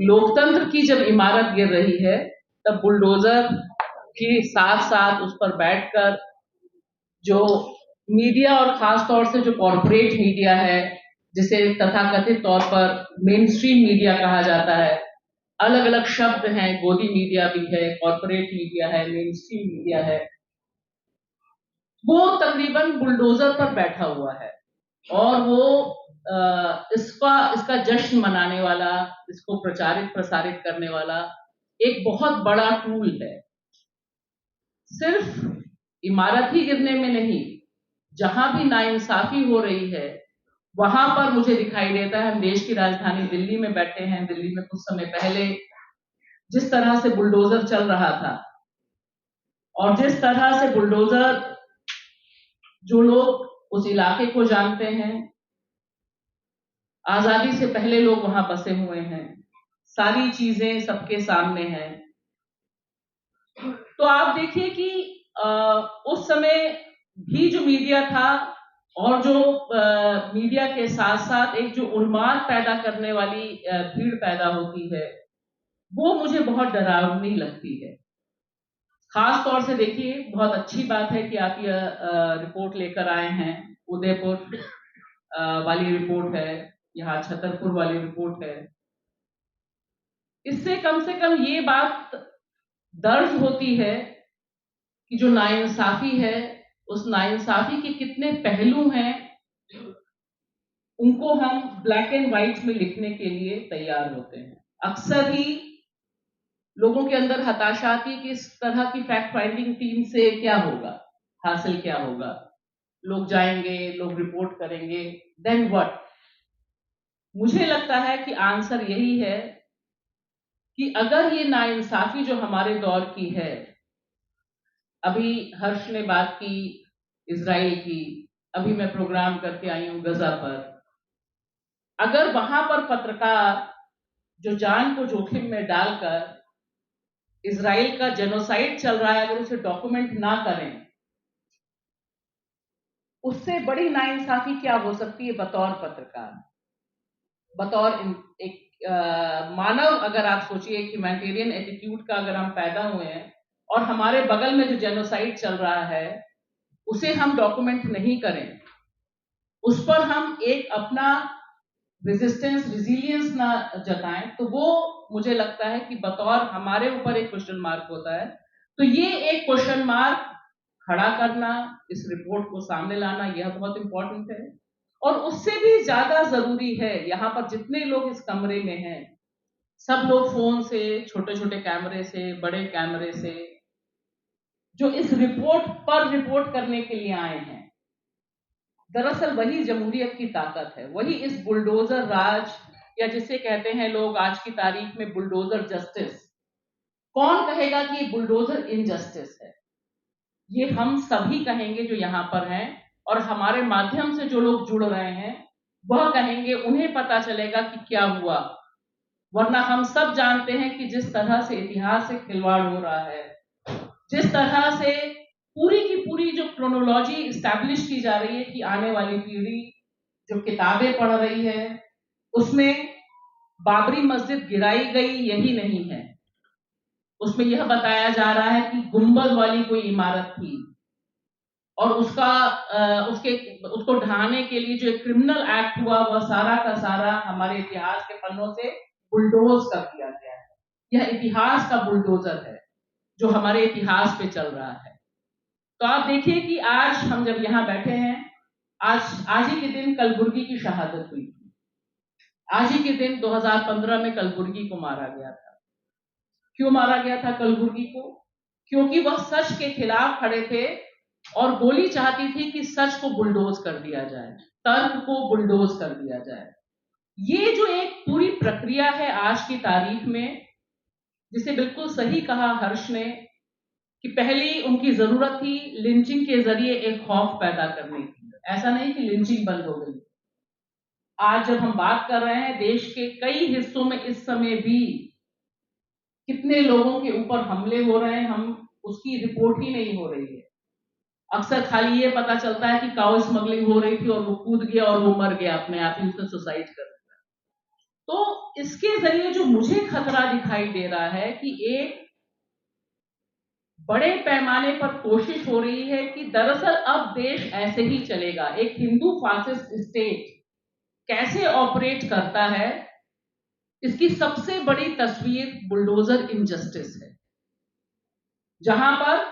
लोकतंत्र की जब इमारत गिर रही है तब बुलडोजर के साथ साथ उस पर बैठकर जो मीडिया और खास तौर से जो कॉरपोरेट मीडिया है, जिसे तथाकथित तौर पर मेन स्ट्रीम मीडिया कहा जाता है, अलग अलग शब्द हैं, गोदी मीडिया भी है, कॉरपोरेट मीडिया है, मेन स्ट्रीम मीडिया है, वो तकरीबन बुलडोजर पर बैठा हुआ है और वो इसका जश्न मनाने वाला, इसको प्रचारित प्रसारित करने वाला एक बहुत बड़ा टूल है। सिर्फ इमारत ही गिरने में नहीं, जहां भी नाइंसाफी हो रही है वहां पर मुझे दिखाई देता है। हम देश की राजधानी दिल्ली में बैठे हैं। दिल्ली में कुछ समय पहले जिस तरह से बुलडोजर चल रहा था और जिस तरह से बुलडोजर, जो लोग उस इलाके को जानते हैं, आजादी से पहले लोग वहां बसे हुए हैं, सारी चीजें सबके सामने हैं। तो आप देखिए कि उस समय भी जो मीडिया था और जो मीडिया के साथ साथ एक जो उन्माद पैदा करने वाली भीड़ पैदा होती है, वो मुझे बहुत डरावनी लगती है। खास तौर से देखिए, बहुत अच्छी बात है कि आप ये रिपोर्ट लेकर आए हैं। उदयपुर वाली रिपोर्ट है, यहाँ छतरपुर वाली रिपोर्ट है। इससे कम से कम ये बात दर्ज होती है कि जो नाइंसाफी है, उस नाइंसाफी के कितने पहलू हैं, उनको हम ब्लैक एंड व्हाइट में लिखने के लिए तैयार होते हैं। अक्सर ही लोगों के अंदर हताशा आती कि इस तरह की फैक्ट फाइंडिंग टीम से क्या होगा, हासिल क्या होगा। लोग जाएंगे, लोग रिपोर्ट करेंगे, देन व्हाट। मुझे लगता है कि आंसर यही है कि अगर ये नाइंसाफी जो हमारे दौर की है, अभी हर्ष ने बात की इजराइल की, अभी मैं प्रोग्राम करके आई हूं गजा पर, अगर वहां पर पत्रकार जो जान को जोखिम में डालकर इजराइल का जेनोसाइड चल रहा है, अगर उसे डॉक्यूमेंट ना करें, उससे बड़ी नाइंसाफी क्या हो सकती है बतौर पत्रकार, बतौर एक मानव। अगर आप सोचिए ह्यूमैनिटेरियन एटीट्यूड का अगर हम पैदा हुए हैं और हमारे बगल में जो जेनोसाइड चल रहा है उसे हम डॉक्यूमेंट नहीं करें, उस पर हम एक अपना रेजिस्टेंस, रिजिलियंस ना जताएं, तो वो मुझे लगता है कि बतौर हमारे ऊपर एक क्वेश्चन मार्क होता है। तो ये एक क्वेश्चन मार्क खड़ा करना, इस रिपोर्ट को सामने लाना, यह बहुत इंपॉर्टेंट है। और उससे भी ज्यादा जरूरी है, यहाँ पर जितने लोग इस कमरे में हैं, सब लोग फोन से, छोटे छोटे कैमरे से, बड़े कैमरे से, जो इस रिपोर्ट पर रिपोर्ट करने के लिए आए हैं, दरअसल वही जमहूरियत की ताकत है, वही इस बुलडोजर राज, या जिसे कहते हैं लोग आज की तारीख में बुलडोजर जस्टिस। कौन कहेगा कि ये बुलडोजर इनजस्टिस है? ये हम सभी कहेंगे जो यहाँ पर हैं, और हमारे माध्यम से जो लोग जुड़ रहे हैं वह कहेंगे, उन्हें पता चलेगा कि क्या हुआ। वरना हम सब जानते हैं कि जिस तरह से इतिहास से खिलवाड़ हो रहा है, जिस तरह से पूरी की पूरी जो क्रोनोलॉजी इस्टेब्लिश की जा रही है कि आने वाली पीढ़ी जो किताबें पढ़ रही है, उसमें बाबरी मस्जिद गिराई गई यही नहीं है, उसमें यह बताया जा रहा है कि गुंबद वाली कोई इमारत थी और उसको ढहाने के लिए जो एक क्रिमिनल एक्ट हुआ, वह सारा का सारा हमारे इतिहास के पन्नों से बुलडोज कर दिया गया है। यह इतिहास का बुलडोजर है जो हमारे इतिहास पे चल रहा है। तो आप देखिए कि आज हम जब यहाँ बैठे हैं, आज ही के दिन कलबुर्गी की शहादत हुई थी। आज ही के दिन 2015 में कलबुर्गी को मारा गया था। क्यों मारा गया था कलबुर्गी को? क्योंकि वह सच के खिलाफ खड़े थे और गोली चाहती थी कि सच को बुलडोज कर दिया जाए, तर्क को बुलडोज कर दिया जाए। ये जो एक पूरी प्रक्रिया है आज की तारीख में, जिसे बिल्कुल सही कहा हर्ष ने कि पहली उनकी जरूरत थी लिंचिंग के जरिए एक खौफ पैदा करने की। ऐसा नहीं कि लिंचिंग बंद हो गई। आज जब हम बात कर रहे हैं, देश के कई हिस्सों में इस समय भी कितने लोगों के ऊपर हमले हो रहे हैं, हम उसकी रिपोर्ट ही नहीं हो रही है। अक्सर खाली ये पता चलता है कि काउ स्मगलिंग हो रही थी और वो कूद गया और वो मर गया, अपने आप ही उसने सुसाइड कर लिया। तो इसके जरिए जो मुझे खतरा दिखाई दे रहा है कि एक बड़े पैमाने पर कोशिश हो रही है कि दरअसल अब देश ऐसे ही चलेगा, एक हिंदू फासिस्ट स्टेट कैसे ऑपरेट करता है, इसकी सबसे बड़ी तस्वीर बुलडोजर इनजस्टिस है। जहां पर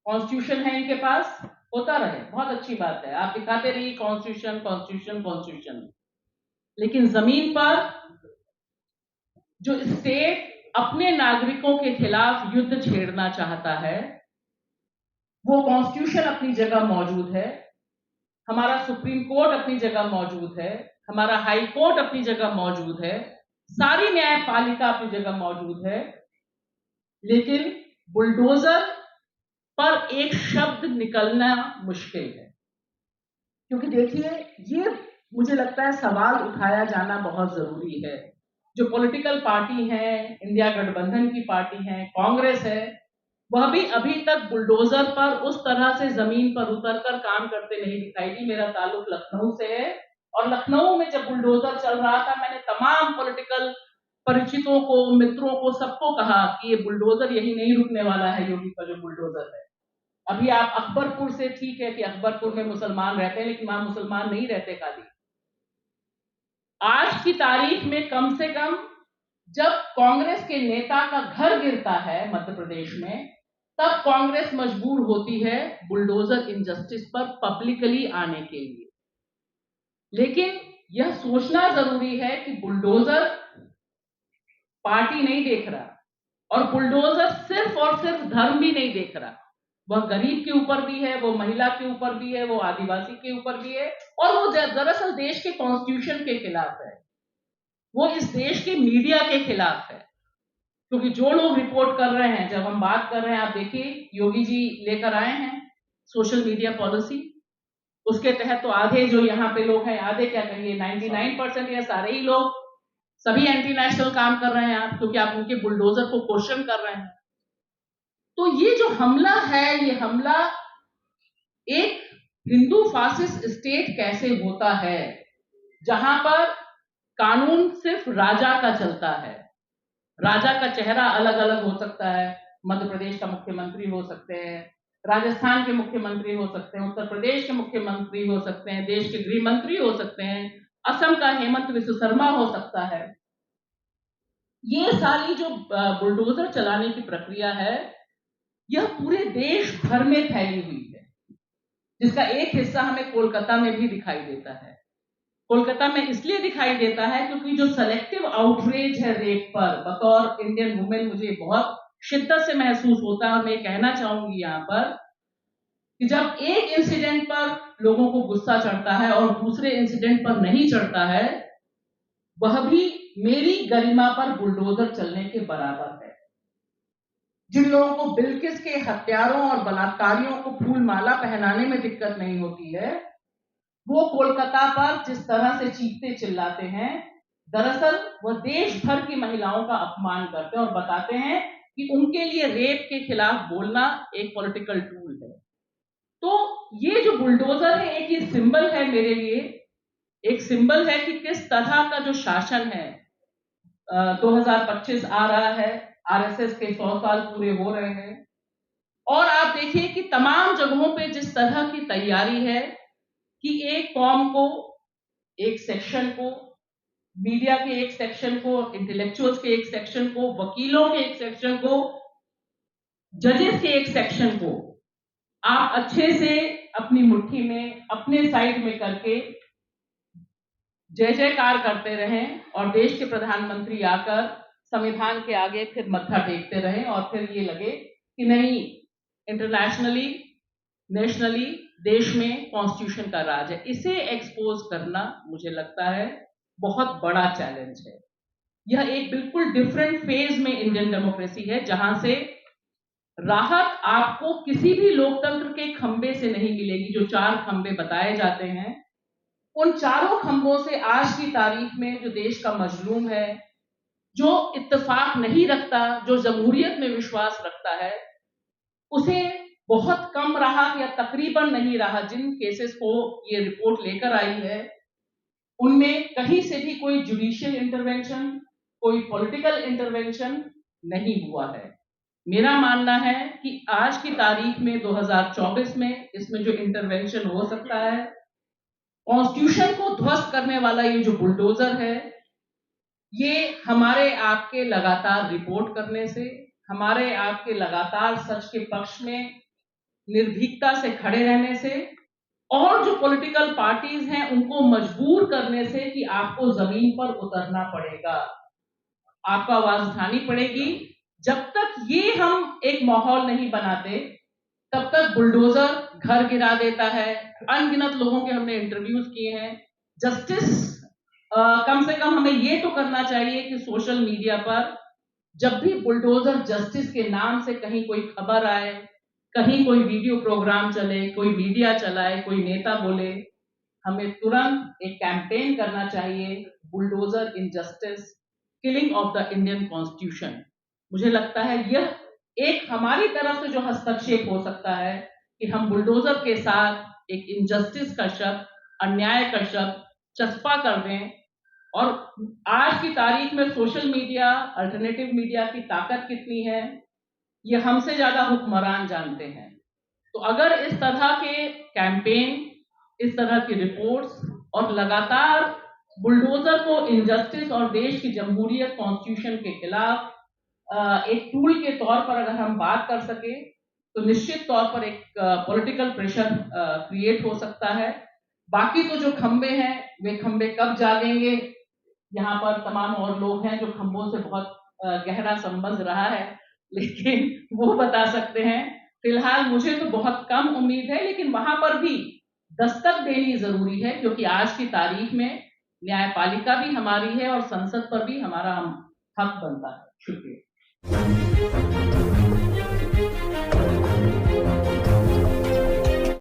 कॉन्स्टिट्यूशन है इनके पास, होता रहे, बहुत अच्छी बात है, आप दिखाते रहिए कॉन्स्टिट्यूशन कॉन्स्टिट्यूशन कॉन्स्टिट्यूशन, लेकिन जमीन पर जो स्टेट अपने नागरिकों के खिलाफ युद्ध छेड़ना चाहता है, वो कॉन्स्टिट्यूशन अपनी जगह मौजूद है, हमारा सुप्रीम कोर्ट अपनी जगह मौजूद है, हमारा हाई कोर्ट अपनी जगह मौजूद है, सारी न्यायपालिका अपनी जगह मौजूद है, लेकिन बुलडोजर पर एक शब्द निकलना मुश्किल है। क्योंकि देखिए, ये मुझे लगता है सवाल उठाया जाना बहुत जरूरी है। जो पॉलिटिकल पार्टी है, इंडिया गठबंधन की पार्टी है, कांग्रेस है, वह भी अभी तक बुलडोजर पर उस तरह से जमीन पर उतरकर काम करते नहीं दिखाई दी। मेरा ताल्लुक लखनऊ से है और लखनऊ में जब बुलडोजर चल रहा था, मैंने तमाम पॉलिटिकल परिचितों को, मित्रों को, सबको कहा कि ये बुलडोजर यही नहीं रुकने वाला है, योगी का जो बुलडोजर है। अभी आप अकबरपुर से, ठीक है कि अकबरपुर में मुसलमान रहते हैं, लेकिन वहां मुसलमान नहीं रहते खाली। आज की तारीख में कम से कम जब कांग्रेस के नेता का घर गिरता है मध्य प्रदेश में, तब कांग्रेस मजबूर होती है बुलडोजर इनजस्टिस पर पब्लिकली आने के लिए। लेकिन यह सोचना जरूरी है कि बुलडोजर पार्टी नहीं देख रहा, और बुलडोजर सिर्फ और सिर्फ धर्म भी नहीं देख रहा, वह गरीब के ऊपर भी है, वो महिला के ऊपर भी है, वो आदिवासी के ऊपर भी है, और वो दरअसल देश के कॉन्स्टिट्यूशन के खिलाफ है, वो इस देश के मीडिया के खिलाफ है। क्योंकि जो लोग रिपोर्ट कर रहे हैं, जब हम बात कर रहे हैं, आप देखिए योगी जी लेकर आए हैं सोशल मीडिया पॉलिसी, उसके तहत तो आधे जो यहाँ पे लोग हैं, आधे क्या कहिए 99% या सारे ही लोग, सभी एंटी नेशनल काम कर रहे हैं आप, क्योंकि आप उनके बुलडोजर को क्वेश्चन कर रहे हैं। तो ये जो हमला है, ये हमला एक हिंदू फासिस्ट स्टेट कैसे होता है, जहां पर कानून सिर्फ राजा का चलता है, राजा का चेहरा अलग अलग हो सकता है, मध्य प्रदेश का मुख्यमंत्री हो सकते हैं, राजस्थान के मुख्यमंत्री हो सकते हैं, उत्तर प्रदेश के मुख्यमंत्री हो सकते हैं, देश के गृह मंत्री हो सकते हैं, असम का हेमंत विश्व शर्मा हो सकता है। ये सारी जो बुलडोजर चलाने की प्रक्रिया है, यह पूरे देश भर में फैली हुई है, जिसका एक हिस्सा हमें कोलकाता में भी दिखाई देता है। कोलकाता में इसलिए दिखाई देता है क्योंकि जो सेलेक्टिव आउटरीच है रेप पर, बतौर इंडियन वुमेन मुझे बहुत शिद्दत से महसूस होता है। और मैं कहना चाहूंगी यहाँ पर कि जब एक इंसिडेंट पर लोगों को गुस्सा चढ़ता है और दूसरे इंसिडेंट पर नहीं चढ़ता है, वह भी मेरी गरिमा पर बुलडोजर चलने के बराबर है। जिन लोगों को बिल्किस के हत्यारों और बलात्कारियों को फूल माला पहनाने में दिक्कत नहीं होती है, वो कोलकाता पर जिस तरह से चीखते चिल्लाते हैं, दरअसल वह देश भर की महिलाओं का अपमान करते हैं और बताते हैं कि उनके लिए रेप के खिलाफ बोलना एक पॉलिटिकल टूल है। तो ये जो बुलडोजर है, एक ये सिंबल है मेरे लिए, एक सिंबल है कि किस तरह का जो शासन है। 2025 आ रहा है, आरएसएस के 100 साल पूरे हो रहे हैं, और आप देखिए कि तमाम जगहों पे जिस तरह की तैयारी है कि एक कौम को, एक सेक्शन को, मीडिया के एक सेक्शन को, इंटेलेक्चुअल्स के एक सेक्शन को, वकीलों के एक सेक्शन को, जजेस के एक सेक्शन को आप अच्छे से अपनी मुट्ठी में, अपने साइड में करके जय जयकार करते रहें, और देश के प्रधानमंत्री आकर संविधान के आगे फिर मत्था टेकते रहें, और फिर ये लगे कि नहीं, इंटरनेशनली, नेशनली देश में कॉन्स्टिट्यूशन का राज है। इसे एक्सपोज करना मुझे लगता है बहुत बड़ा चैलेंज है। यह एक बिल्कुल डिफरेंट फेज में इंडियन डेमोक्रेसी है, जहां से राहत आपको किसी भी लोकतंत्र के खंबे से नहीं मिलेगी। जो 4 खंबे बताए जाते हैं, उन चारों खंबों से आज की तारीख में जो देश का मजलूम है, जो इत्तेफाक नहीं रखता, जो जमहूरियत में विश्वास रखता है, उसे बहुत कम राहत या तकरीबन नहीं रहा। जिन केसेस को ये रिपोर्ट लेकर आई है, उनमें कहीं से भी कोई जुडिशियल इंटरवेंशन, कोई पॉलिटिकल इंटरवेंशन नहीं हुआ है। मेरा मानना है कि आज की तारीख में 2024 में इसमें जो इंटरवेंशन हो सकता है, कॉन्स्टिट्यूशन को ध्वस्त करने वाला ये जो बुलडोजर है, ये हमारे आपके लगातार रिपोर्ट करने से, हमारे आपके लगातार सच के पक्ष में निर्भीकता से खड़े रहने से और जो पॉलिटिकल पार्टीज हैं उनको मजबूर करने से कि आपको जमीन पर उतरना पड़ेगा, आपको आवाज उठानी पड़ेगी। जब तक ये हम एक माहौल नहीं बनाते, तब तक बुलडोजर घर गिरा देता है। अनगिनत लोगों के हमने इंटरव्यूज किए हैं। जस्टिस कम से कम हमें ये तो करना चाहिए कि सोशल मीडिया पर जब भी बुलडोजर जस्टिस के नाम से कहीं कोई खबर आए, कहीं कोई वीडियो प्रोग्राम चले, कोई मीडिया चलाए, कोई नेता बोले, हमें तुरंत एक कैंपेन करना चाहिए, bulldozer injustice, killing of the Indian constitution. मुझे लगता है यह एक हमारी तरफ से जो हस्तक्षेप हो सकता है कि हम बुलडोजर के साथ एक इनजस्टिस का शब्द, अन्याय का शब्द चस्पा कर दें। और आज की तारीख में सोशल मीडिया, अल्टरनेटिव मीडिया की ताकत कितनी है, ये हमसे ज्यादा हुक्मरान जानते हैं। तो अगर इस तरह के कैंपेन, इस तरह की रिपोर्ट्स और लगातार बुलडोजर को इनजस्टिस और देश की जमहूरियत कॉन्स्टिट्यूशन के खिलाफ एक टूल के तौर पर अगर हम बात कर सके, तो निश्चित तौर पर एक पॉलिटिकल प्रेशर क्रिएट हो सकता है। बाकी तो जो खंबे हैं, वे खंबे कब जागेंगे, यहाँ पर तमाम और लोग हैं जो खंबों से बहुत गहरा संबंध रहा है, लेकिन वो बता सकते हैं। फिलहाल मुझे तो बहुत कम उम्मीद है, लेकिन वहां पर भी दस्तक देनी जरूरी है, क्योंकि आज की तारीख में न्यायपालिका भी हमारी है और संसद पर भी हमारा हक बनता है। शुक्रिया।